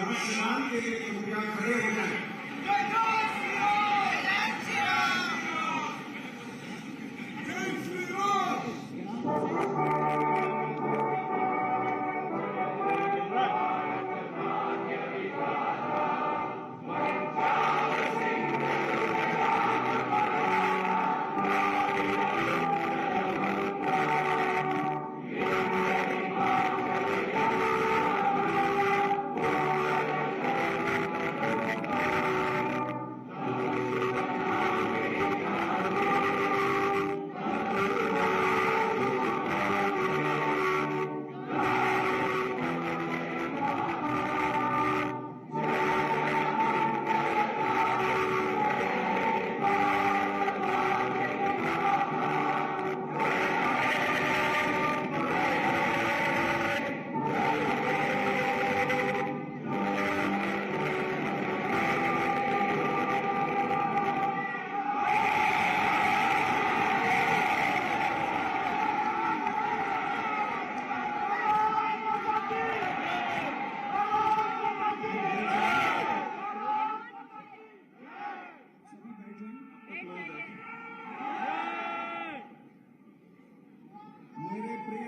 राष्ट्रगान के लिए कृपया खड़े हो जाएं।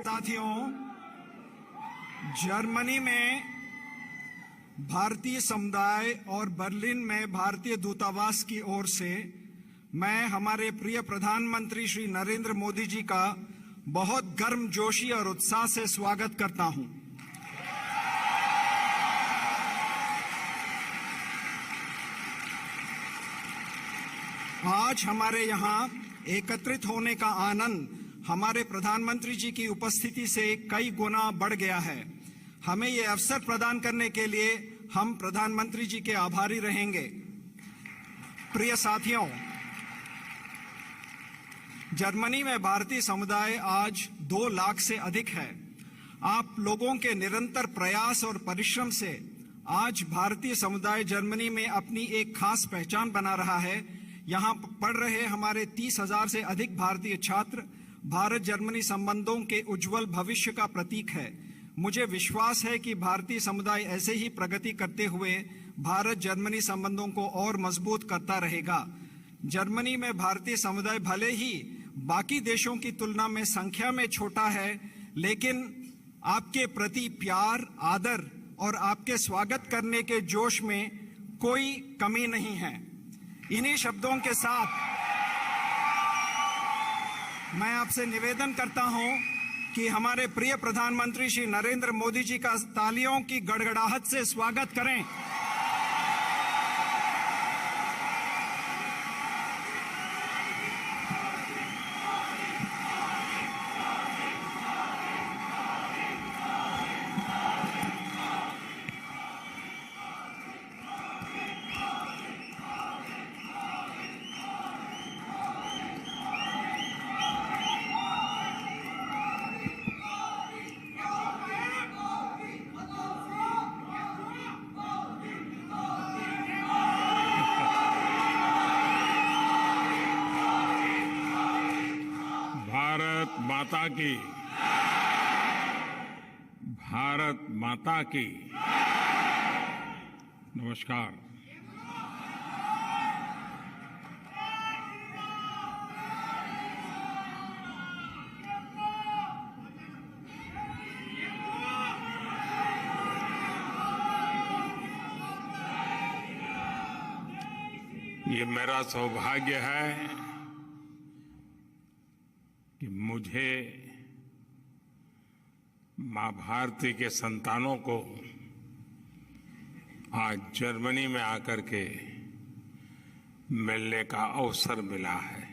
साथियों, जर्मनी में भारतीय समुदाय और बर्लिन में भारतीय दूतावास की ओर से मैं हमारे प्रिय प्रधानमंत्री श्री नरेंद्र मोदी जी का बहुत गर्मजोशी और उत्साह से स्वागत करता हूं। आज हमारे यहां एकत्रित होने का आनंद हमारे प्रधानमंत्री जी की उपस्थिति से कई गुना बढ़ गया है। हमें ये अवसर प्रदान करने के लिए हम प्रधानमंत्री जी के आभारी रहेंगे। प्रिय साथियों, जर्मनी में भारतीय समुदाय आज 2 लाख से अधिक है। आप लोगों के निरंतर प्रयास और परिश्रम से आज भारतीय समुदाय जर्मनी में अपनी एक खास पहचान बना रहा है। यहाँ पढ़ रहे हमारे 30,000 से अधिक भारतीय छात्र भारत जर्मनी संबंधों के उज्जवल भविष्य का प्रतीक है। मुझे विश्वास है कि भारतीय समुदाय ऐसे ही प्रगति करते हुए भारत जर्मनी संबंधों को और मजबूत करता रहेगा। जर्मनी में भारतीय समुदाय भले ही बाकी देशों की तुलना में संख्या में छोटा है, लेकिन आपके प्रति प्यार, आदर और आपके स्वागत करने के जोश में कोई कमी नहीं है। इन्हीं शब्दों के साथ मैं आपसे निवेदन करता हूं कि हमारे प्रिय प्रधानमंत्री श्री नरेंद्र मोदी जी का तालियों की गड़गड़ाहट से स्वागत करें। माता की, भारत माता की नमस्कार। ये मेरा सौभाग्य है कि मुझे मां भारती के संतानों को आज जर्मनी में आकर के मिलने का अवसर मिला है।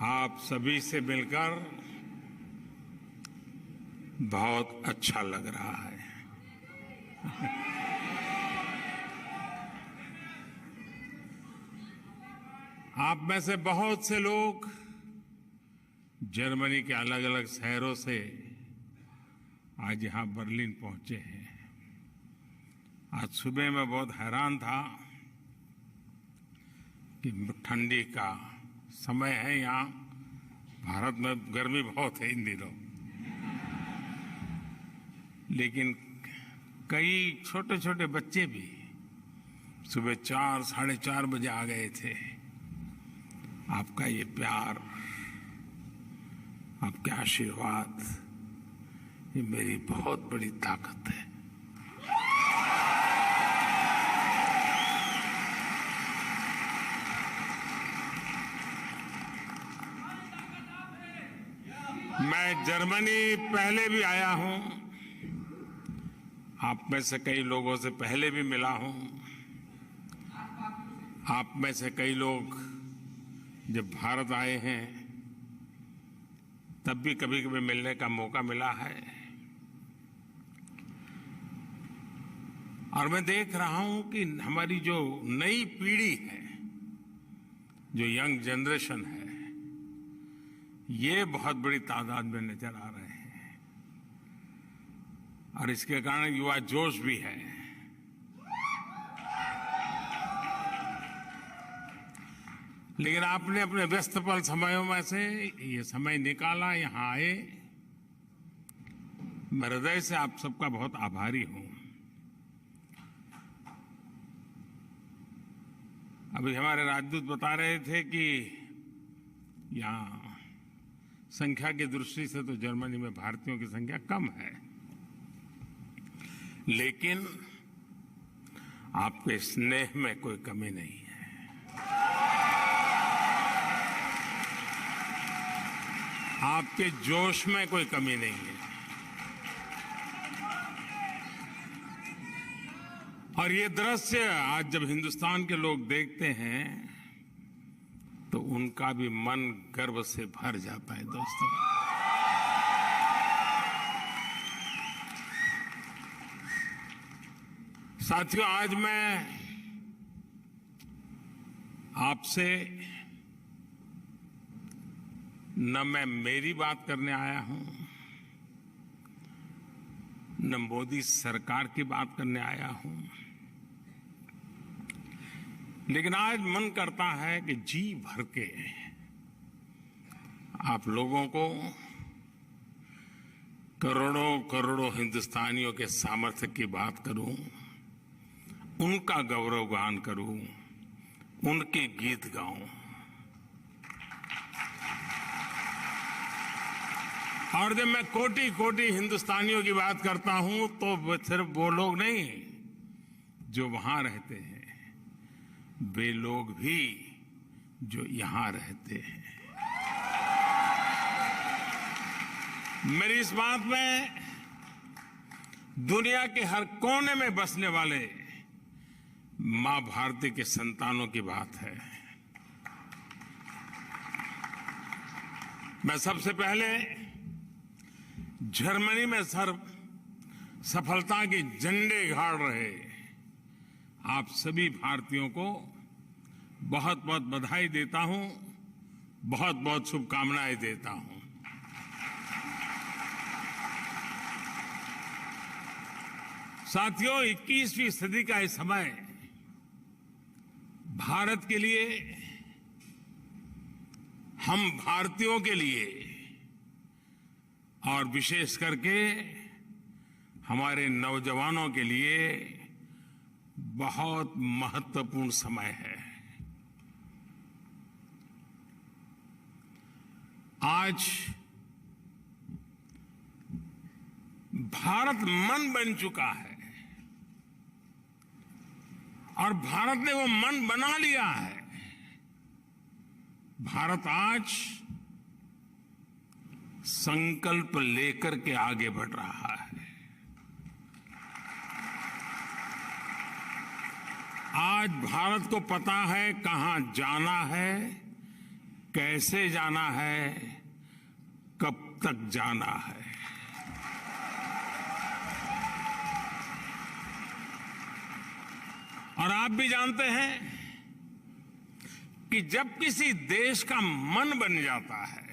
आप सभी से मिलकर बहुत अच्छा लग रहा है। आप में से बहुत से लोग जर्मनी के अलग अलग शहरों से आज यहां बर्लिन पहुंचे हैं। आज सुबह मैं बहुत हैरान था कि ठंडी का समय है, यहाँ भारत में गर्मी बहुत है इन दिनों, लेकिन कई छोटे छोटे बच्चे भी सुबह 4, साढ़े 4 बजे आ गए थे। आपका ये प्यार, आपके आशीर्वाद, ये मेरी बहुत बड़ी ताकत है। मैं जर्मनी पहले भी आया हूं, आप में से कई लोगों से पहले भी मिला हूं। आप में से कई लोग जब भारत आए हैं तब भी कभी कभी मिलने का मौका मिला है। और मैं देख रहा हूं कि हमारी जो नई पीढ़ी है, जो यंग जनरेशन है, ये बहुत बड़ी तादाद में नजर आ रहे हैं और इसके कारण युवा जोश भी है। लेकिन आपने अपने व्यस्त पल समयों में से ये समय निकाला, यहां आए। मैं हृदय से आप सबका बहुत आभारी हूं। अभी हमारे राजदूत बता रहे थे कि यहां संख्या की दृष्टि से तो जर्मनी में भारतीयों की संख्या कम है, लेकिन आपके स्नेह में कोई कमी नहीं है। आपके जोश में कोई कमी नहीं है। और ये दृश्य आज जब हिंदुस्तान के लोग देखते हैं तो उनका भी मन गर्व से भर जाता है। दोस्तों, साथियों, आज मैं आपसे न मैं मेरी बात करने आया हूं, न मोदी सरकार की बात करने आया हूं, लेकिन आज मन करता है कि जी भर के आप लोगों को, करोड़ों करोड़ों हिंदुस्तानियों के सामर्थ्य की बात करूं, उनका गौरवगान करूं, उनके गीत गाऊं। और जब मैं कोटि कोटि हिंदुस्तानियों की बात करता हूं तो सिर्फ वो लोग नहीं जो वहां रहते हैं, वे लोग भी जो यहां रहते हैं। मेरी इस बात में दुनिया के हर कोने में बसने वाले मां भारती के संतानों की बात है। मैं सबसे पहले जर्मनी में सफलता के झंडे गाड़ रहे आप सभी भारतीयों को बहुत बहुत बधाई देता हूं, बहुत बहुत शुभकामनाएं देता हूं। साथियों, 21वीं सदी का ये समय भारत के लिए, हम भारतीयों के लिए और विशेष करके हमारे नौजवानों के लिए बहुत महत्वपूर्ण समय है। आज भारत मन बन चुका है और भारत ने वो मन बना लिया है। भारत आज संकल्प लेकर के आगे बढ़ रहा है। आज भारत को पता है कहां जाना है, कैसे जाना है, कब तक जाना है। और आप भी जानते हैं कि जब किसी देश का मन बन जाता है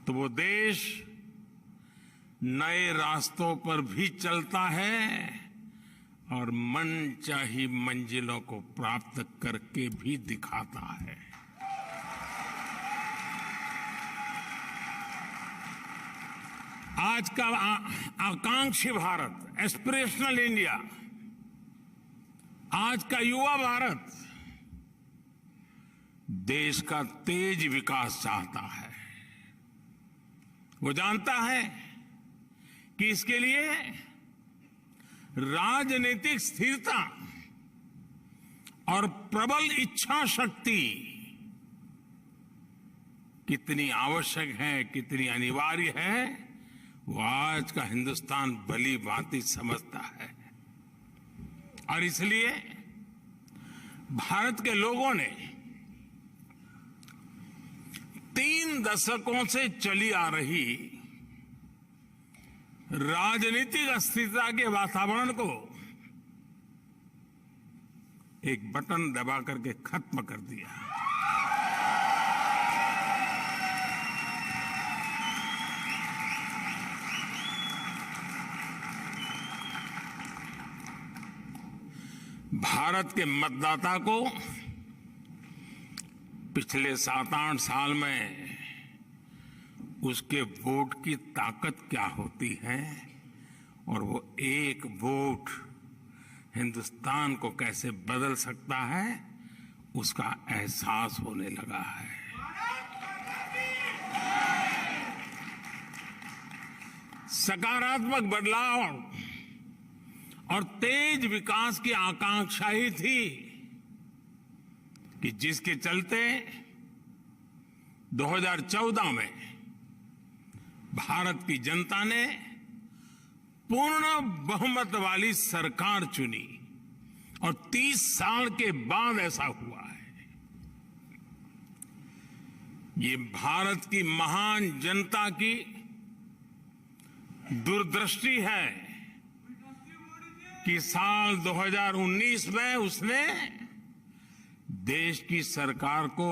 तो वो देश नए रास्तों पर भी चलता है और मनचाही मंजिलों को प्राप्त करके भी दिखाता है। आज का आकांक्षी भारत, एस्पिरेशनल इंडिया, आज का युवा भारत देश का तेज विकास चाहता है। वो जानता है कि इसके लिए राजनीतिक स्थिरता और प्रबल इच्छा शक्ति कितनी आवश्यक है, कितनी अनिवार्य है, वो आज का हिंदुस्तान भली भांति समझता है। और इसलिए भारत के लोगों ने 3 दशकों से चली आ रही राजनीतिक अस्थिरता के वातावरण को एक बटन दबा करके खत्म कर दिया। भारत के मतदाता को पिछले 7-8 साल में उसके वोट की ताकत क्या होती है और वो एक वोट हिंदुस्तान को कैसे बदल सकता है, उसका एहसास होने लगा है। सकारात्मक बदलाव और तेज विकास की आकांक्षा ही थी कि जिसके चलते 2014 में भारत की जनता ने पूर्ण बहुमत वाली सरकार चुनी और 30 साल के बाद ऐसा हुआ है। ये भारत की महान जनता की दूरदृष्टि है कि साल 2019 में उसने देश की सरकार को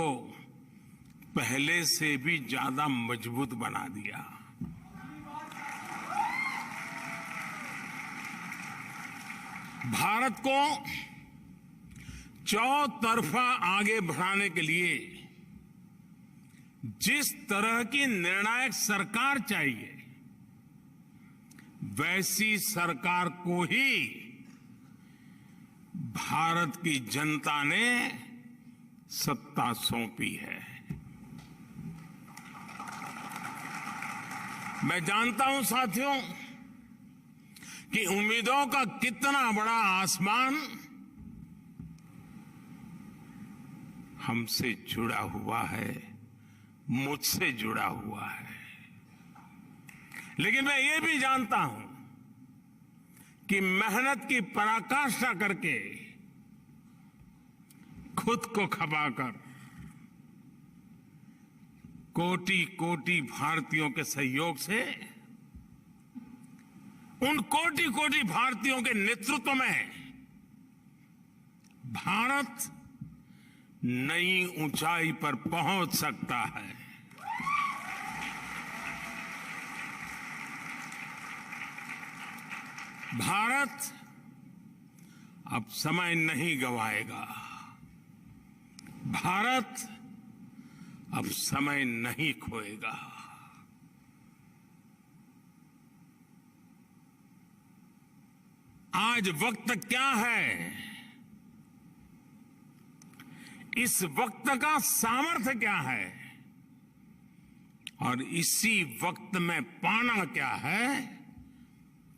पहले से भी ज्यादा मजबूत बना दिया। भारत को चौतरफा आगे बढ़ाने के लिए जिस तरह की निर्णायक सरकार चाहिए, वैसी सरकार को ही भारत की जनता ने सत्ता सौंपी है। मैं जानता हूं साथियों कि उम्मीदों का कितना बड़ा आसमान हमसे जुड़ा हुआ है, मुझसे जुड़ा हुआ है। लेकिन मैं ये भी जानता हूं कि मेहनत की पराकाष्ठा करके खुद को खपाकर कोटि कोटि भारतीयों के सहयोग से, उन कोटि कोटि भारतीयों के नेतृत्व में भारत नई ऊंचाई पर पहुंच सकता है। भारत अब समय नहीं गंवाएगा। भारत अब समय नहीं खोएगा। आज वक्त क्या है, इस वक्त का सामर्थ्य क्या है और इसी वक्त में पाना क्या है,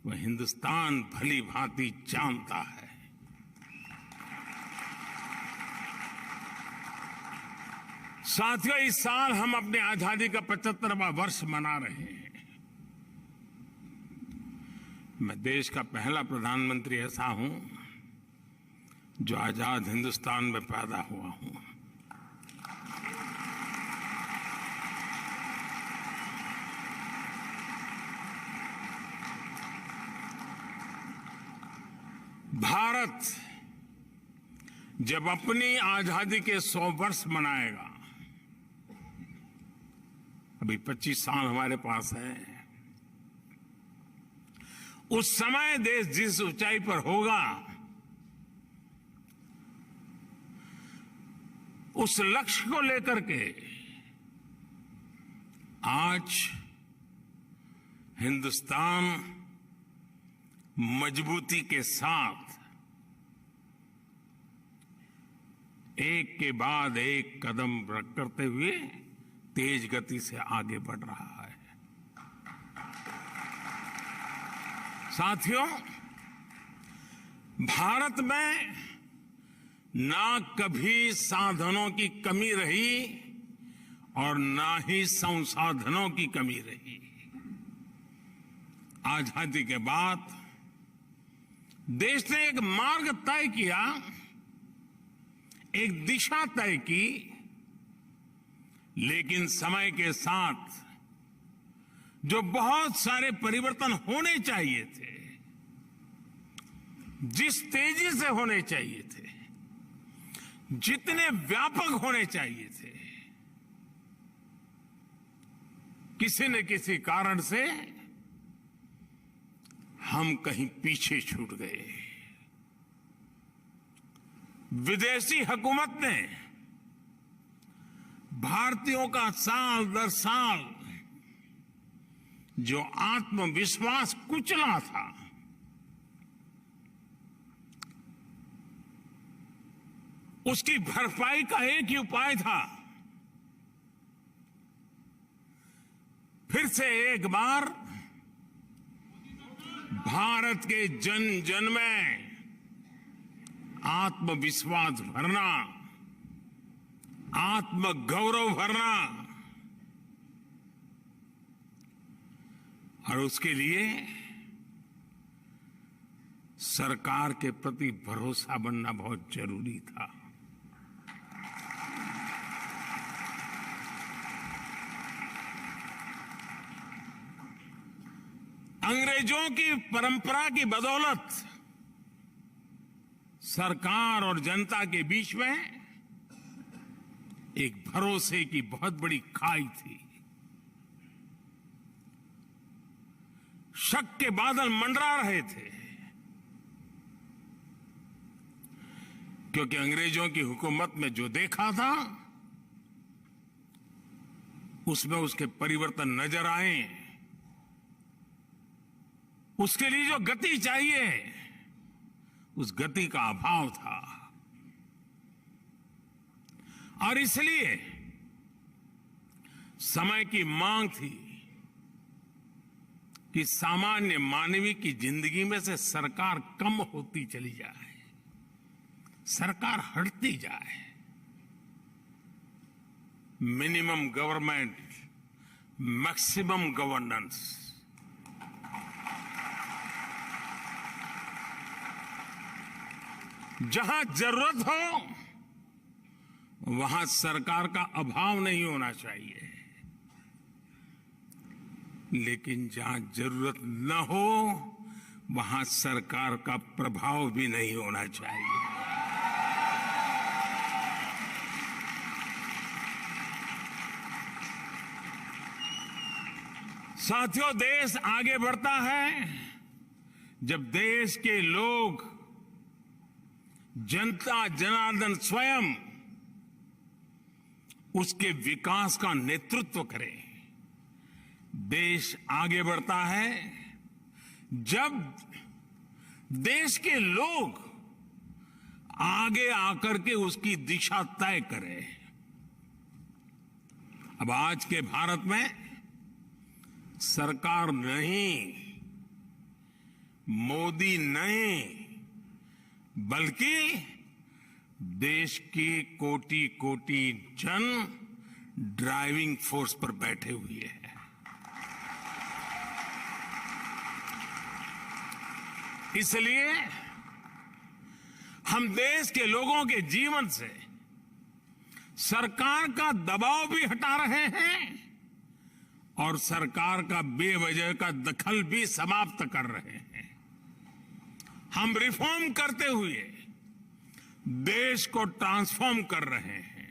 वह हिंदुस्तान भली भांति जानता है। साथियों, इस साल हम अपनी आजादी का 75वां वर्ष मना रहे हैं। मैं देश का पहला प्रधानमंत्री ऐसा हूं जो आजाद हिंदुस्तान में पैदा हुआ हूं। भारत जब अपनी आजादी के 100 वर्ष मनाएगा, अभी 25 साल हमारे पास है, उस समय देश जिस ऊंचाई पर होगा, उस लक्ष्य को लेकर के आज हिंदुस्तान मजबूती के साथ एक के बाद एक कदम करते हुए तेज गति से आगे बढ़ रहा है। साथियों, भारत में ना कभी साधनों की कमी रही और ना ही संसाधनों की कमी रही। आजादी के बाद देश ने एक मार्ग तय किया, एक दिशा तय की, लेकिन समय के साथ जो बहुत सारे परिवर्तन होने चाहिए थे, जिस तेजी से होने चाहिए थे, जितने व्यापक होने चाहिए थे, किसी न किसी कारण से हम कहीं पीछे छूट गए। विदेशी हुकूमत ने भारतीयों का साल दर साल जो आत्मविश्वास कुचला था, उसकी भरपाई का एक ही उपाय था, फिर से एक बार भारत के जन जन में आत्मविश्वास भरना, आत्मगौरव भरना, और उसके लिए सरकार के प्रति भरोसा बनना बहुत जरूरी था। अंग्रेजों की परंपरा की बदौलत सरकार और जनता के बीच में एक भरोसे की बहुत बड़ी खाई थी। शक के बादल मंडरा रहे थे, क्योंकि अंग्रेजों की हुकूमत में जो देखा था उसमें उसके परिवर्तन नजर आए। उसके लिए जो गति चाहिए, उस गति का अभाव था, और इसलिए समय की मांग थी कि सामान्य मानवीय की जिंदगी में से सरकार कम होती चली जाए, सरकार हटती जाए। Minimum government, maximum governance. जहां जरूरत हो वहां सरकार का अभाव नहीं होना चाहिए, लेकिन जहां जरूरत न हो वहां सरकार का प्रभाव भी नहीं होना चाहिए। साथियों, देश आगे बढ़ता है जब देश के लोग, जनता जनार्दन स्वयं उसके विकास का नेतृत्व करे। देश आगे बढ़ता है जब देश के लोग आगे आकर के उसकी दिशा तय करें। अब आज के भारत में सरकार नहीं, मोदी नहीं, बल्कि देश की कोटि कोटि जन ड्राइविंग फोर्स पर बैठे हुए हैं। इसलिए हम देश के लोगों के जीवन से सरकार का दबाव भी हटा रहे हैं और सरकार का बेवजह का दखल भी समाप्त कर रहे हैं। हम रिफॉर्म करते हुए देश को ट्रांसफॉर्म कर रहे हैं।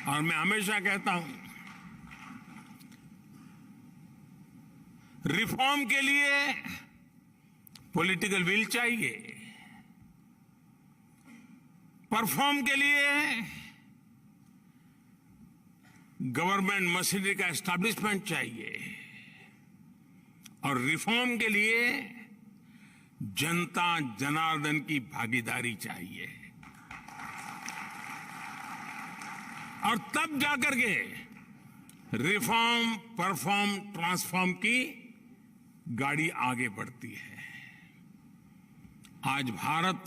और मैं हमेशा कहता हूं, रिफॉर्म के लिए पॉलिटिकल विल चाहिए, परफॉर्म के लिए गवर्नमेंट मशीनरी का एस्टैब्लिशमेंट चाहिए, और रिफॉर्म के लिए जनता जनार्दन की भागीदारी चाहिए और तब जाकर के रिफॉर्म, परफॉर्म, ट्रांसफॉर्म की गाड़ी आगे बढ़ती है। आज Bharat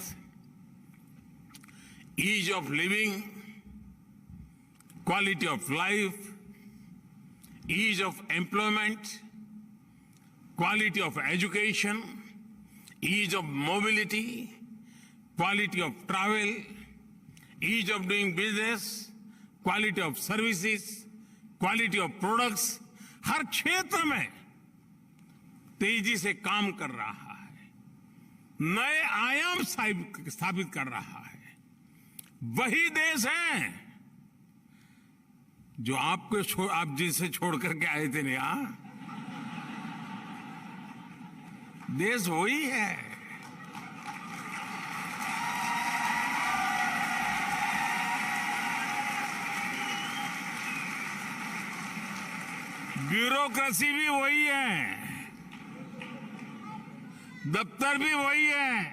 ease of living, quality of life, ease of employment, quality of education, ease of mobility, quality of travel, ease of doing business, quality of services, quality of products, हर क्षेत्र में तेजी से काम कर रहा है, नए आयाम स्थापित कर रहा है। वही देश है जो आप जिसे छोड़ करके आए थे ना, देश वही है। ब्यूरोक्रेसी भी वही है, दफ्तर भी वही है,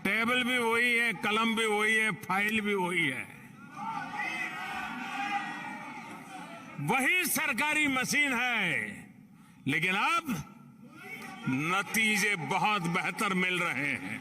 टेबल भी वही है, कलम भी वही है, फाइल भी वही है। वही सरकारी मशीन है, लेकिन अब नतीजे बहुत बेहतर मिल रहे हैं।